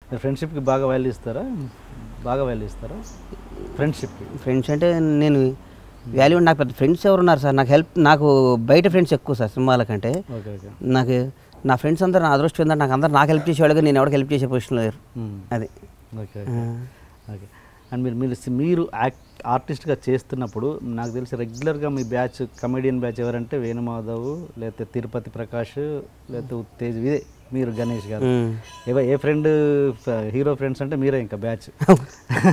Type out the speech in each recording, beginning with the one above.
మీరు ఫ్రెండ్షిప్కి బాగా వాల్యూ ఇస్తారా? బాగా వాల్యూ ఇస్తారా ఫ్రెండ్షిప్కి? ఫ్రెండ్స్ అంటే నేను వాల్యూ నాకు పెద్ద ఫ్రెండ్స్ ఎవరు ఉన్నారు సార్? నాకు బయట ఫ్రెండ్స్ ఎక్కువ సార్ సినిమాల కంటే. Okay okay. నాకు నా ఫ్రెండ్స్ అందరూ నా అదృష్టం ఏంటంటే నాకు అందరూ నాకు హెల్ప్ చేసేవాళ్ళుగా నేను ఎవరికి హెల్ప్ చేసే పొజిషన్లో లేరు. అది ఓకే ఓకే. అండ్ మీరు ఆర్టిస్ట్గా చేస్తున్నప్పుడు నాకు తెలిసి రెగ్యులర్గా మీ బ్యాచ్ కమెడియన్ బ్యాచ్ ఎవరంటే వేణుమాధవ్, లేకపోతే తిరుపతి ప్రకాష్, లేకపోతే ఉత్తేజ్, ఇదే మీరు గణేష్ గారు. ఏ ఫ్రెండ్ హీరో ఫ్రెండ్స్ అంటే మీరే ఇంకా బ్యాచ్.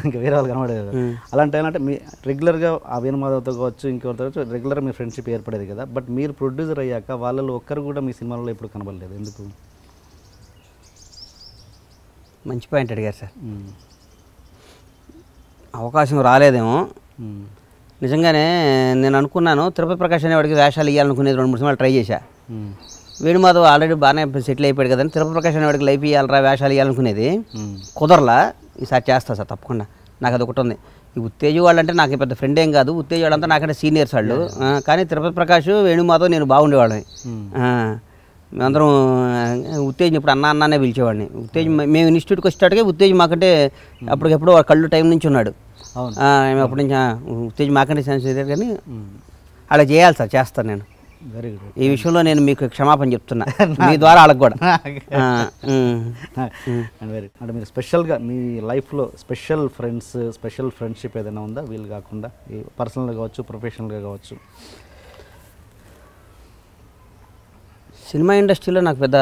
ఇంకా వేరే వాళ్ళు కనబడేది. అలాంటి ఏంటంటే మీ రెగ్యులర్గా ఆ వేణుమాధవ్తో కావచ్చు, ఇంకెవరితో కావచ్చు, రెగ్యులర్గా మీ ఫ్రెండ్షిప్ ఏర్పడేది కదా. బట్ మీరు ప్రొడ్యూసర్ అయ్యాక వాళ్ళలో ఒక్కరు కూడా మీ సినిమాలలో ఎప్పుడు కనబడలేదు, ఎందుకు? మంచి పాయింట్ అడిగారు సార్. అవకాశం రాలేదేమో. నిజంగానే నేను అనుకున్నాను తిరుపతి ప్రకాష్ అనేవాడికి వేషాలు ఇవ్వాలనుకునేది 2-3 సినిమాలు ట్రై చేశా. వేణుమాధవ్ ఆల్రెడీ బాగానే సెటిల్ అయిపోయాడు కదండి, తిరుపతి ప్రకాష్ అనేవాడికి లైఫ్ ఇవ్వాలరా వేషాలు ఇవ్వాలనుకునేది కుదరలా. ఈసారి చేస్తా సార్ తప్పకుండా. నాకు అది ఒకటి ఉంది. ఈ ఉత్తేజ వాళ్ళంటే నాకు పెద్ద ఫ్రెండ్ ఏం కాదు, ఉత్తేజ వాళ్ళంతా నాకంటే సీనియర్స్ వాళ్ళు. కానీ తిరుపతి ప్రకాష్ వేణుమాధవ్ నేను బాగుండేవాళ్ళని. మేమందరం ఉత్తేజ్ని ఇప్పుడు అన్నానే పిలిచేవాడిని. ఉత్తేజ్ మేము ఇన్స్టిట్యూట్కి వచ్చేటట్టుగా ఉత్తేజ్ మాకంటే అప్పటికెప్పుడు కళ్ళు టైం నుంచి ఉన్నాడు. మేము అప్పటి నుంచి ఉత్తేజ్ మాకంటే సెన్సిటివ్ కానీ అలా చేయాలి సార్, చేస్తాను నేను. Very good. ఈ విషయంలో నేను మీకు క్షమాపణ చెప్తున్నా మీ ద్వారా వాళ్ళకి కూడా. వెరీ అంటే మీరు స్పెషల్గా మీ లైఫ్లో స్పెషల్ ఫ్రెండ్షిప్ ఏదైనా ఉందా వీళ్ళు కాకుండా? పర్సనల్గా కావచ్చు, ప్రొఫెషనల్గా కావచ్చు. సినిమా ఇండస్ట్రీలో నాకు పెద్ద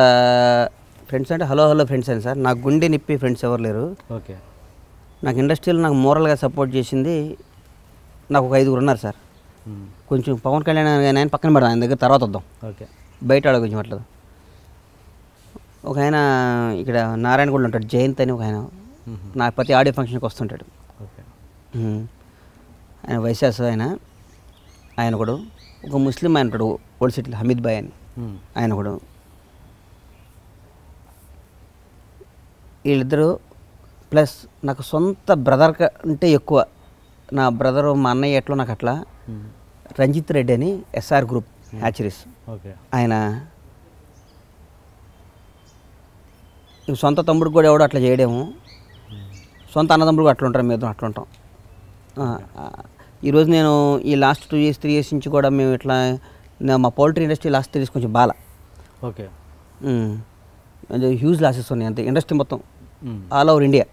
ఫ్రెండ్స్ అంటే హలో ఫ్రెండ్స్ అని సార్. నాకు గుండె నిప్పి ఫ్రెండ్స్ ఎవరు లేరు. ఓకే. నాకు ఇండస్ట్రీలో నాకు మోరల్గా సపోర్ట్ చేసింది నాకు ఒక 5 ఉన్నారు సార్. కొంచెం పవన్ కళ్యాణ్ ఆయన పక్కన పెడదాం, ఆయన దగ్గర తర్వాత వద్దాం. ఓకే. బయట ఆడ కొంచెం అట్లా. ఒక ఆయన ఇక్కడ నారాయణగూడలో ఉంటాడు, జయంత్ అని ఒక ఆయన. నా ప్రతి ఆడియో ఫంక్షన్కి వస్తుంటాడు. ఓకే. ఆయన వైశాస్ ఆయన కూడా. ఒక ముస్లిం ఆయన ఉంటాడు ఓల్డ్ సిటీలో, హమీద్ భాయ్ అని, ఆయన కూడా. వీళ్ళిద్దరూ ప్లస్ నాకు సొంత బ్రదర్ అంటే ఎక్కువ. నా బ్రదరు మా అన్నయ్య ఎట్లో నాకు అట్లా. రంజిత్ రెడ్డి అని ఎస్ఆర్ గ్రూప్ హ్యాచరీస్, ఆయన సొంత తమ్ముడికి కూడా ఎవడో అట్లా చేయడము, సొంత అన్నదమ్ముడు అట్లా ఉంటారు, మేము అట్లా ఉంటాం. ఈరోజు నేను ఈ లాస్ట్ 2 years 3 years నుంచి కూడా మేము ఇట్లా మా పౌల్ట్రీ ఇండస్ట్రీ లాస్ట్ 3 years కొంచెం బాగా. ఓకే. హ్యూజ్ లాసెస్ ఉన్నాయి అంతే ఇండస్ట్రీ మొత్తం ఆల్ ఓవర్ ఇండియా.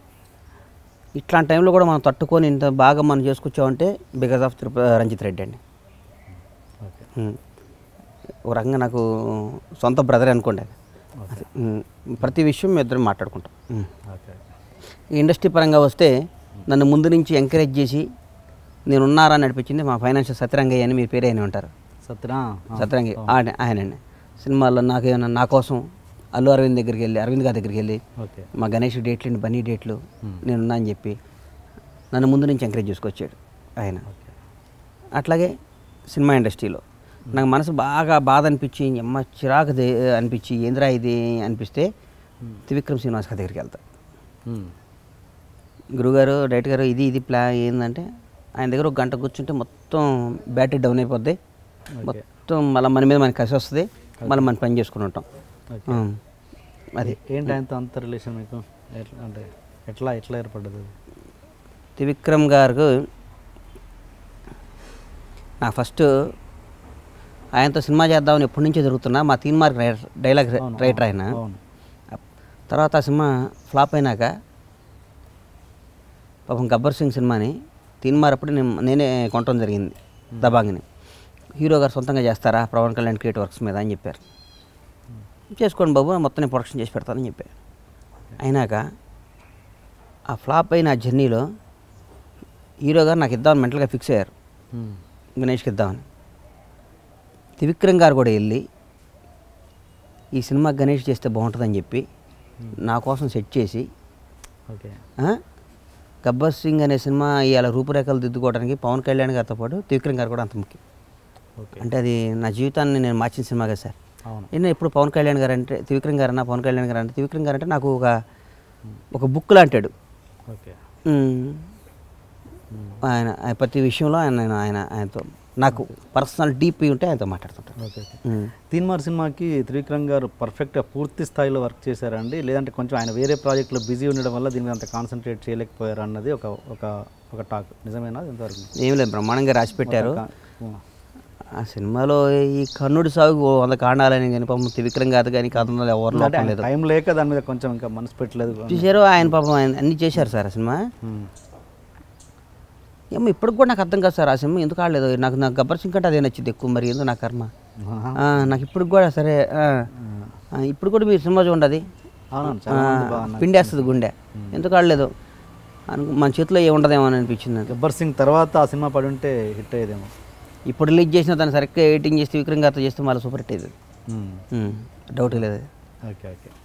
ఇట్లాంటి టైంలో కూడా మనం తట్టుకొని ఇంత బాగా మనం చేసుకొచ్చామంటే బికాస్ ఆఫ్ రంజిత్ రెడ్డి అండి. ఒక రకంగా నాకు సొంత బ్రదర్ అనుకోండి. ప్రతి విషయం మేము ఇద్దరం మాట్లాడుకుంటాం. ఈ ఇండస్ట్రీ పరంగా వస్తే నన్ను ముందు నుంచి ఎంకరేజ్ చేసి నేనున్నారా నడిపించింది మా ఫైనాన్షియల్ సత్యరంగయ్య అని, మీ పేరు అయినా ఉంటారు సత్యరంగయ్య, ఆయనండి. సినిమాల్లో నాకేమన్నా నా కోసం అరవింద్ గారి దగ్గరికి వెళ్ళి మా గణేష్ డేట్లు బన్నీ డేట్లు నేనున్నా అని చెప్పి నన్ను ముందు నుంచి ఎంకరేజ్ చేసుకొచ్చాడు ఆయన. అట్లాగే సినిమా ఇండస్ట్రీలో నాకు మనసు బాగా బాధ అనిపించి చిరాకు అనిపించి ఏంద్రా ఇది అనిపిస్తే త్రివిక్రమ్ శ్రీనివాస్ గారి దగ్గరికి వెళ్తా. గురుగారు డైరెక్టర్ గారు ఇది ప్లాన్ ఏంటంటే ఆయన దగ్గర 1 గంట కూర్చుంటే మొత్తం బ్యాటరీ డౌన్ అయిపోద్ది, మొత్తం మళ్ళీ మన మీద మనకి కసి వస్తుంది, మళ్ళీ మనం పని చేసుకుని ఉంటాం. అది ఏంటి ఆయనతో అంత రిలేషన్ మీకు అంటే ఎట్లా ఏర్పడ్డది? త్రివిక్రమ్ గారు నా ఫస్ట్ ఆయనతో సినిమా చేద్దామని ఎప్పటి నుంచో జరుగుతున్నా. మా తీన్మార్క్ డైలాగ్ రైటర్ ఆయన. తర్వాత ఆ సినిమా ఫ్లాప్ అయినాక పాపం గబ్బర్ సింగ్ సినిమాని తీన్మార్ అప్పుడు నేనే కొనటం జరిగింది దబాంగిని. హీరో గారు సొంతంగా చేస్తారా పవన్ కళ్యాణ్ క్రియేటివ్ వర్క్స్ మీద అని చెప్పారు. చేసుకోండి బాబు, మొత్తం నేను ప్రొడక్షన్ చేసి పెడతానని చెప్పారు. అయినాక ఆ ఫ్లాప్ అయిన జర్నీలో హీరో గారు నాకు ఇద్దామని మెంటల్గా ఫిక్స్ అయ్యారు, గణేష్కి ఇద్దామని. త్రివిక్రమ్ గారు కూడా వెళ్ళి ఈ సినిమా గణేష్ చేస్తే బాగుంటుందని చెప్పి నా కోసం సెట్ చేసి గబ్బర్ సింగ్ అనే సినిమా ఇవాళ రూపురేఖలు దిద్దుకోవడానికి పవన్ కళ్యాణ్ గారితో పాటు త్రివిక్రమ్ గారు కూడా అంత ముఖ్యం. అంటే అది నా జీవితాన్ని నేను మార్చిన సినిమా కదా సార్. నేను ఎప్పుడు పవన్ కళ్యాణ్ గారు అంటే త్రివిక్రమ్ గారు అన్న, పవన్ కళ్యాణ్ గారు అంటే త్రివిక్రమ్ గారు అంటే నాకు ఒక బుక్ లాంటాడు. ఆయన ప్రతి విషయంలో ఆయనతో నాకు పర్సనల్ డీప్ ఉంటే ఆయనతో మాట్లాడుతుంటాను. Okay okay. తీన్మార్ సినిమాకి త్రివిక్రమ్ గారు పర్ఫెక్ట్గా పూర్తి స్థాయిలో వర్క్ చేశారండి, లేదంటే కొంచెం ఆయన వేరే ప్రాజెక్టులో బిజీ ఉండడం వల్ల దీని మీద అంత కాన్సన్ట్రేట్ చేయలేకపోయారు అన్నది ఒక ఒక ఒక టాక్, నిజమేనా ఎంతవరకు? ఏం లేదు, బ్రహ్మాండంగా రాసి పెట్టారు. ఆ సినిమాలో ఈ కర్ణుడి సాగు 100 కాండాలని కానీ పాపం త్రివిక్రమ్ గారు కానీ కథలో ఎవరు లోపం లేదు. టైం లేక దాని మీద కొంచెం ఇంకా మనసు పెట్టలేదు. చూసారు ఆయన పాపం ఆయన అన్నీ చేశారు సార్ ఆ సినిమా. ఏమో ఇప్పటికి కూడా నాకు అర్థం కాదు సార్ ఆ సినిమా ఎందుకు ఆడలేదు. నాకు గబ్బర్ సింగ్ కంటే అదే నచ్చింది ఎక్కువ, మరి ఏందో నా కర్మ. నాకు ఇప్పటికి కూడా సరే ఇప్పుడు కూడా మీరు సినిమా చూడండి, పిండేస్తుంది గుండె, ఎందుకు ఆడలేదు మన చేతిలో ఏముండదేమో అని అనిపించింది. గబ్బర్ సింగ్ తర్వాత ఆ సినిమా పడి ఉంటే హిట్ అయ్యేదేమో. ఇప్పుడు రిలీజ్ చేసిన దాన్ని సరిగ్గా ఎడిటింగ్ చేస్తే విక్రమ్ గారితో చేస్తే మళ్ళీ సూపర్ హిట్ అయ్యేది, డౌట్ లేదు. Okay okay.